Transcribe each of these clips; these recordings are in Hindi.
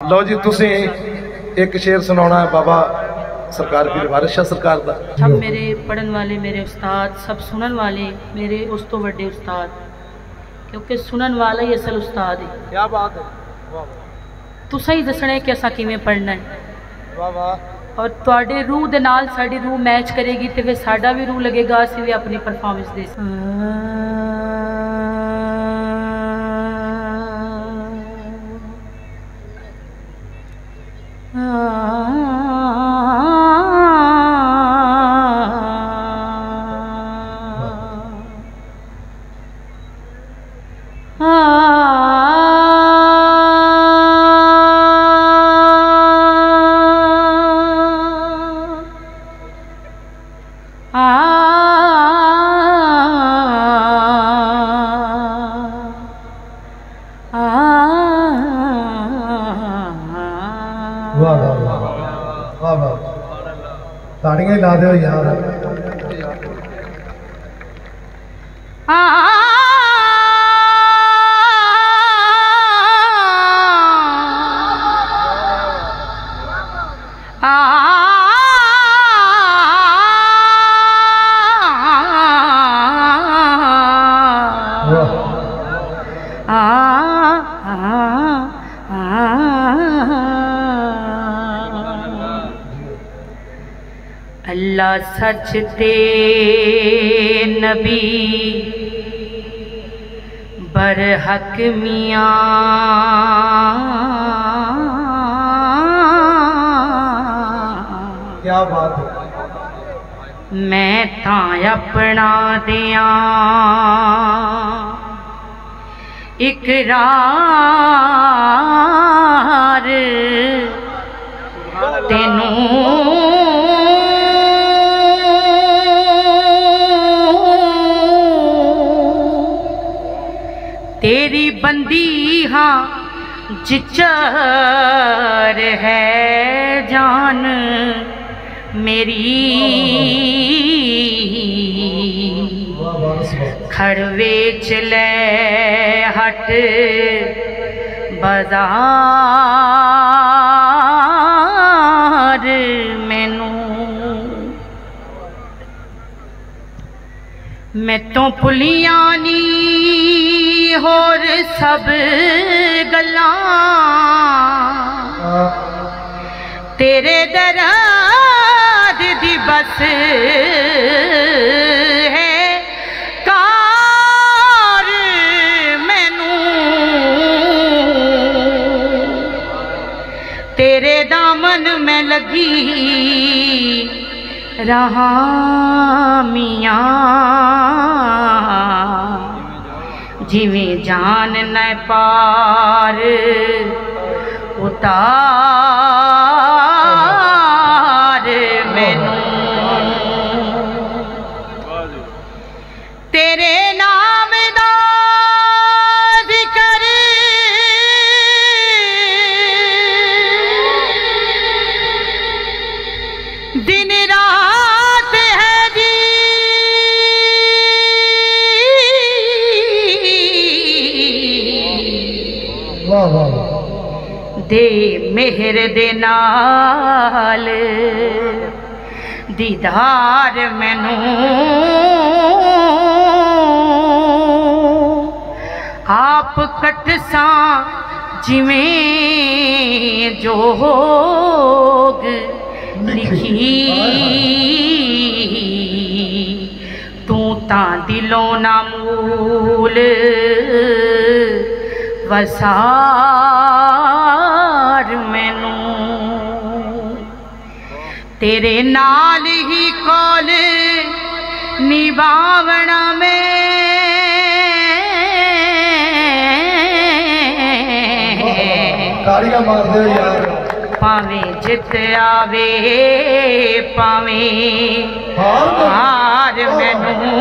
लो जी तुसी एक शेर सुनाना है बाबा सरकार की वारिस शाह सरकार दा। सब मेरे पढ़न वाले मेरे उस्ताद, सब सुनन वाले मेरे उस तो बड़े उस्ताद, क्योंकि सुनन वाला ही असल उस्ताद है। क्या बात है। तुसा ही दसना है कि असा किवें पढ़ना है। वाह वाह। और तुहाडे रूह दे नाल साडी रूह मैच करेगी तो फिर साडा भी रूह लगेगा, असीं भी अपनी परफॉर्मेंस दे ताड़ियां ला दो यार। अल्लाह सच ते नबी बरहक मियाँ, क्या बात है। मैं तां अपना दियां इकरार तेनू तेरी बंदी हाँ जिचर है जान मेरी, खड़वे चले हट बाजार मैनू, मैं तो भुलियां नी होर सब गल्लां तेरे दराद दी बस है कार मैनू, तेरे दामन में लगी रहा मियाँ, जिवें जान न पार उतार मैनू, तेरे नाम दा जिक्र दिन रात है जी, दे मेहर दे नाल दीदार मैनू, आप कटसा जिवें जोग लिखी, तू तां दिलों ना मूल वसार मैनू, तेरे नाल ही कौल निभावना में ताड़ियां मार दो यार। पावें जित आवे पावें हार मैनू,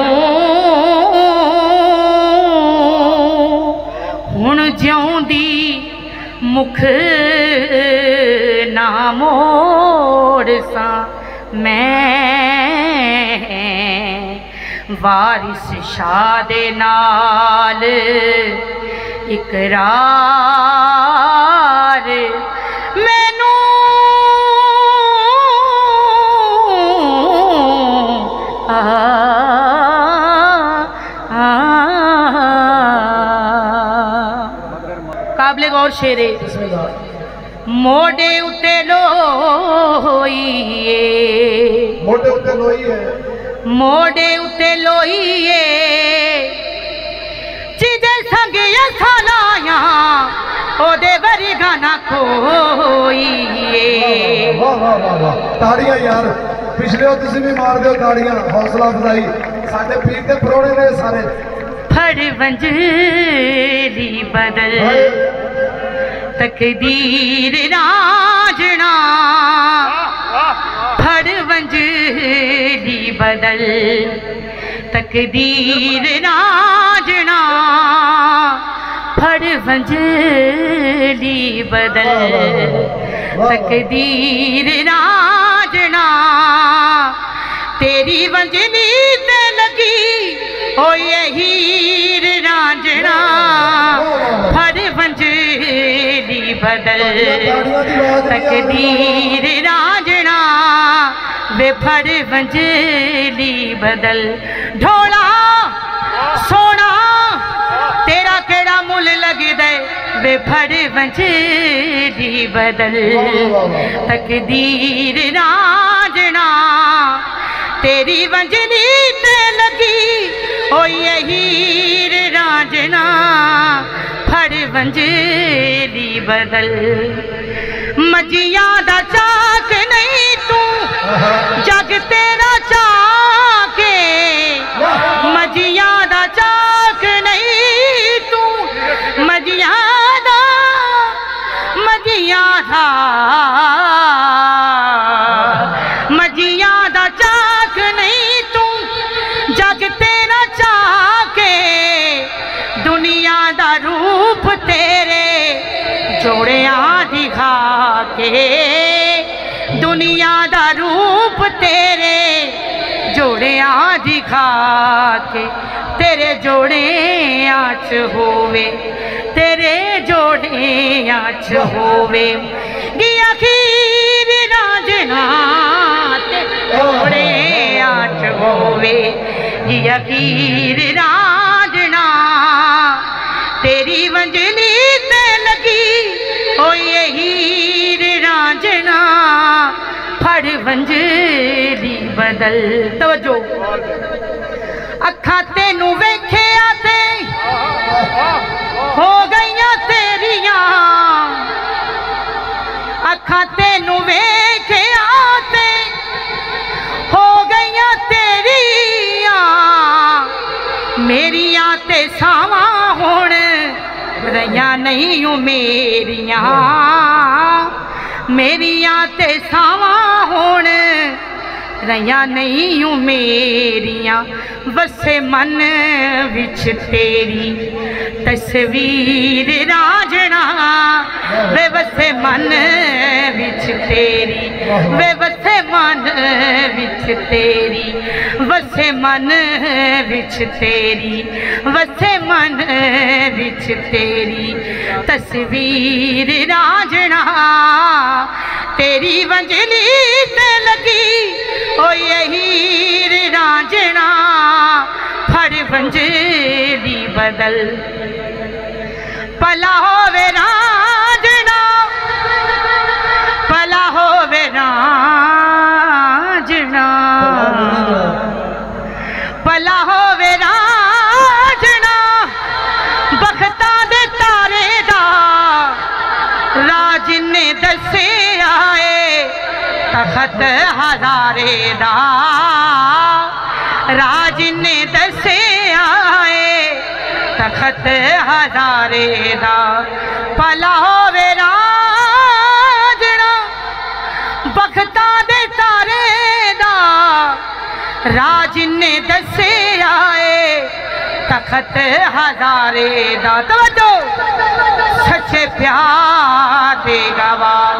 हुण जिउंदी मुख ना मोड़ सा मैं, वारिस शाह दे नाल इकरार मैनू काबले गौर शेरे मोडे उते लोईए मोटे उत्ते लोई है मोडे उते लोईए जिदे संग असा लाया ओदे वरी गाना कोईए। वाह वाह वाह वाह ताड़ियां यार पिछले तुसी भी मार दो ताड़ियां हौसला अफजाई साडे पीर दे परोड़े ने सारे फड़ वंजली बदल तकदीर राजना फड़ वंजली बदल तकदीर राजना फड़ वंजली बदल तकदीर राजना तेरी वंजली ते लगी ओ ये हीर रांझना फड़ वंजली बदल तकदीर रांझना वे फड़ वंजली बदल ढोला सोना तेरा केड़ा मुल लगदे वे फड़ वंजली बदल तकदीर रांझना तेरी वंजली ते लगी ओ ये हीर रांझना फड़ वंजली बदल मजिया दा चाक नहीं तू जग तेरा चाके मजिया दा चाक नहीं तू मजिया दा मजिया दा चाक नहीं तू जग तेरा चाके दुनिया दा रूप तेरे जोड़िया दिखा के दुनिया दा रूप तेरे जोड़िया दिखा के तेरे जोड़िया च होवे तेरे जोड़िया च होवे गिया खीर रांझना जोड़िया च होवे गिया खीर रांझना तेरी वंजली ते लगी ओ ये हीर रांझना फड़ वंजली बदल तवज्जो अखा तेनू वेखिया ते हो गईयां तेरियां अखा तेनू वेखिया ते हो गईयां तेरियां मेरियां ते सावा हुण रहियां नहीं हूँ मेरियां ते सावा हुण रहियां नहीं हूँ मेरियां वसे मन विच तेरी तस्वीर रांझना वे वसे मन विच तेरी वे वसे मन विच तेरी वसे मन विच तेरी वसे मन विच तेरी तस्वीर रांझना तेरी वंजली ते लगी ओ ये हीर रांझना फड़ वंजली बदल पला होवे रांझना पला होवे रांझना पला होवे रांझना बखता दे तारे दा राज ने दसे आए तखत हजारे दा राज ने दसे आए तखत हजारे दा भला होवे रांझना बखता दे तारे दा राज ने दसे आए तखत हजारे दा तवज्जो सच्चे प्यार दे गवाह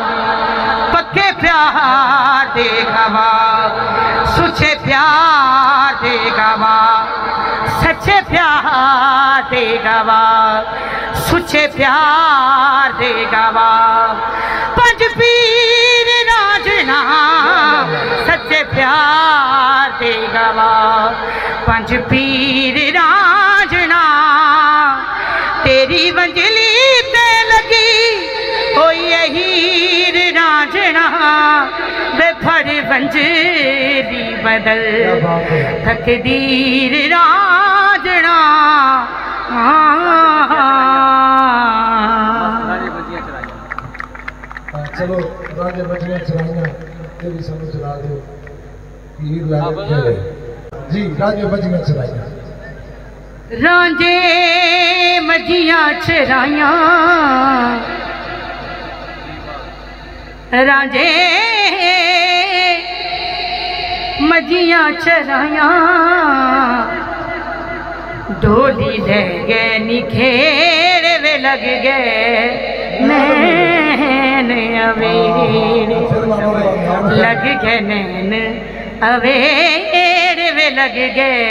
पक्के प्यार दे गवाह सुचे प्यार दे गवाह सच्चे सुचे प्यार दे गवा, सुचे प्यार दे गवा। पंज पीर राजना सच्चे प्यार दे गवा, पंज पीर राजना तेरी वंजली ते लगी होई हीर राजना। वे फड़ वंजली बदल तकदीर राजना। चलो राजे बजने चलाइया ये भी सब चला दो हीर लागे जी। राजे बजने चलाइया रांझे मजियां चराइया, रांझे मजियां चराइया। डोली ले गए निखेर वे लग गए नैन अवेर, लग गए नैन अवेर वे लग गए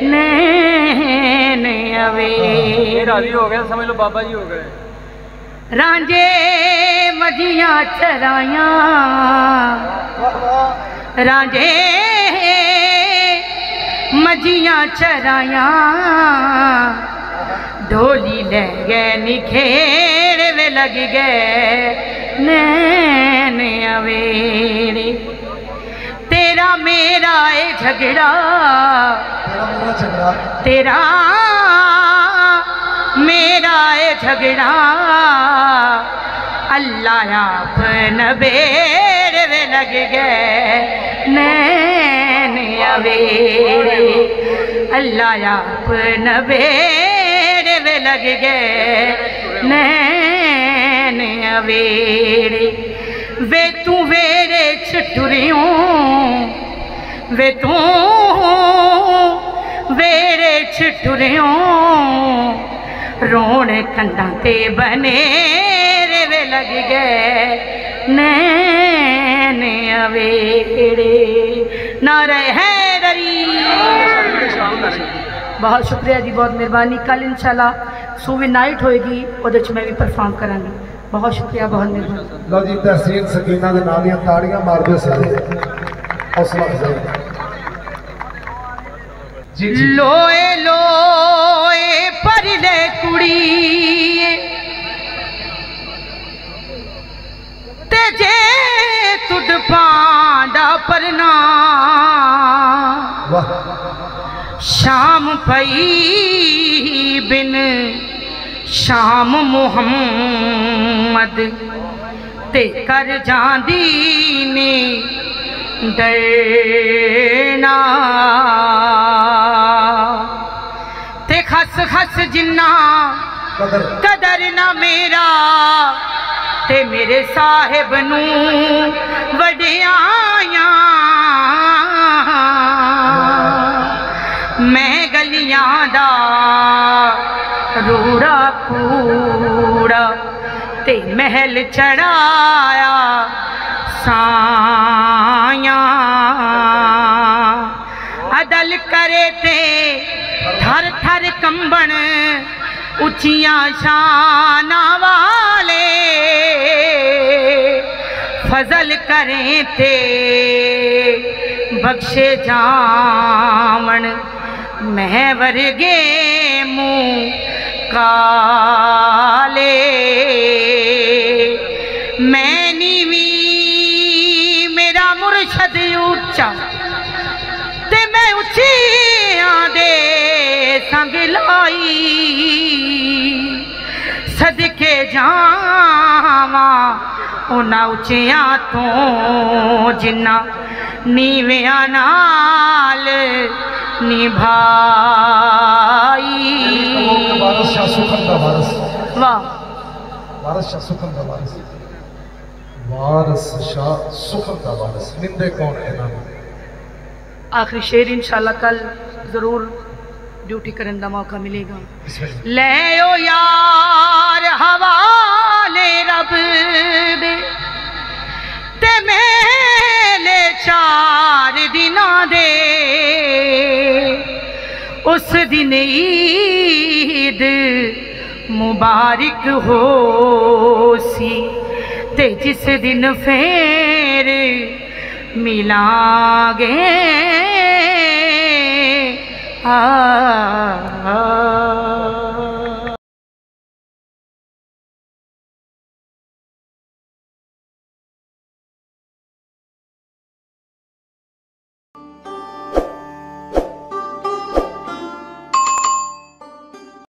नैन अवेर। राजी हो गया समझ लो बाबा जी हो गए। रांझे मजियां चराइया, रांझे मजियां चराइया। डोली ले गए निखेर वे लग गए नैन अवेरे। तेरा मेरा ए झगड़ा, तेरा मेरा ए झगड़ा। अल्लाह आप नबेर वे लग गए नैन अवेरे। अल्लाह आप नबेर वे लग गए नैन अवेरे। वे तू वेरे छुटुरियों, वे तू वेरे छुटुरियों। रोण कंधा ते बनेरे वे लग गए नैन अवेरे। नारे हैदरी। बहुत शुक्रिया जी, बहुत मेहरबानी। कल इंशाल्लाह सूवी नाइट होएगी, ਉਹਦੇ ਚ मैं भी परफॉर्म करांगी। बहुत शुक्रिया, बहुत मेहरबानी। लो जी तहसीन सकीना के नाल ਦੀਆਂ ਤਾੜੀਆਂ ਮਾਰਦੇ ਸਾਰੇ ਹੌਸਲਾ ਅਫਜ਼ਾਈ जी जी। लोए लोए पर ले कुड़ी ते जे तुड पांडा परना। वाह शाम पई बिन शाम मुहम्मद ते कर जांदी ने डरना। ते खस खस जिन्ना कदर ना मेरा ते मेरे साहिब नू वडियाया। मैं गलियां दा रूड़ा कूड़ा ते महल चढ़ाया साया। अदल करे ते थर थर कंबन उचियां शाना वाले। फजल करें ते बख्शे जामन मैं वर्गे मुँह काले। मैं नीवी मेरा मुर्शद उच्चा ते मैं उचियां दे संग लाई। सदके जावा उन्हां उचियां तो जिन्ना नीवियां नाल निभाई। वाह वारस शाह सुखन दा वारस, वारस शाह सुखन दा वारस। निंदे कौन है ना। आखिरी शेर इंशाल्लाह कल जरूर ड्यूटी करने का मौका मिलेगा। ले ओ यार हवाले रब दे ते मेले 4 दिना दे। उस दिन ईद मुबारक हो सी, ते जिस दिन फिर मिलांगे